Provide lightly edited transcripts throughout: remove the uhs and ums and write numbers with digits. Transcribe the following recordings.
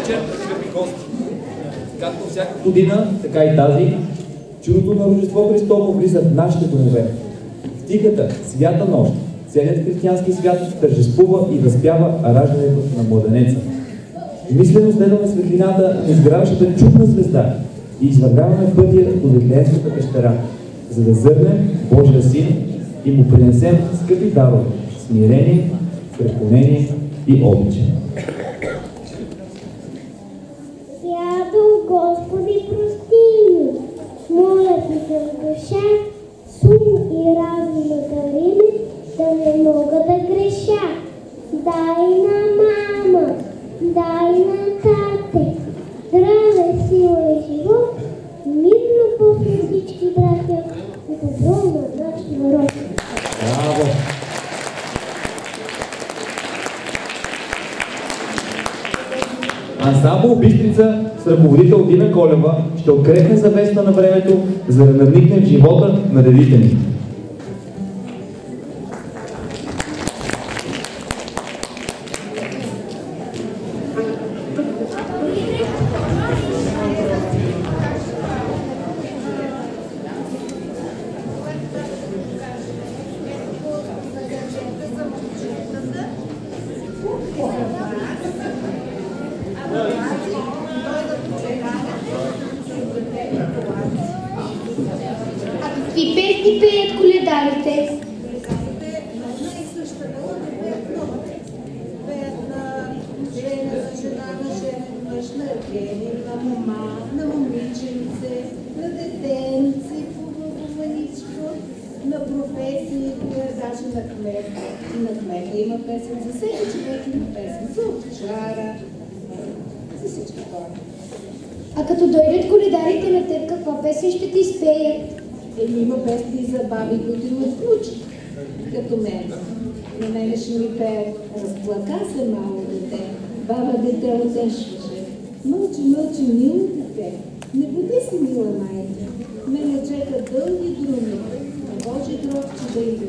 вечер, скъпи гости! Както всяка година, така и тази, чудото на Рождество Христово влиза в нашите домове. В тихата, свята нощ, целият християнски свят тържествува и възпява раждането на младенеца. Мислено следваме светлината на изгряващата чудна звезда и извървяваме пътя до Вифлеемската пещера, за да зърнем Божия син и му принесем скъпи дарове, смирение, преклонение и обич. Свято Господи, прости ми, моля ти се в душа, сум и разум дари ми, да не мога да греша. Дай на мама, дай на тате, здраве, сила и живот, мир, любов на всички братя и добро на наш народ. Браво! Ансамбъл Бистрица с ръководител Дина Колева ще открехне завеста на времето, за да надникне в живота на дедите ни. Какви песни пеят коледарите? На мома, на момиченце, на детенци, по-маничко, на професии, даже на кмет. И на кмета има песен, за всеки човек има песен, за овчара, за всички хора. А като дойдат коледарите на теб, каква песен ще ти изпеят? Има песни за баби, които имат внучки, като мен. На мене ще ми пеят: разплака се мало дете, баба дете отешваше. Мълчи, мълчи, мило дете, не буди се, мила майка. Мене чекат дълги други, а Божи гробче да иде.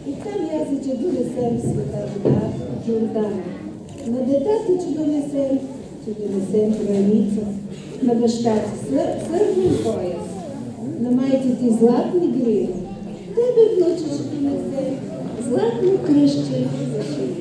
И там язи, че донесем света вода от Йордана. На детата, че донесем храница. На баща ти сървен пояс, на майка ти златни грили. Тебе, внуче, ще донесе златно кръстче за шия.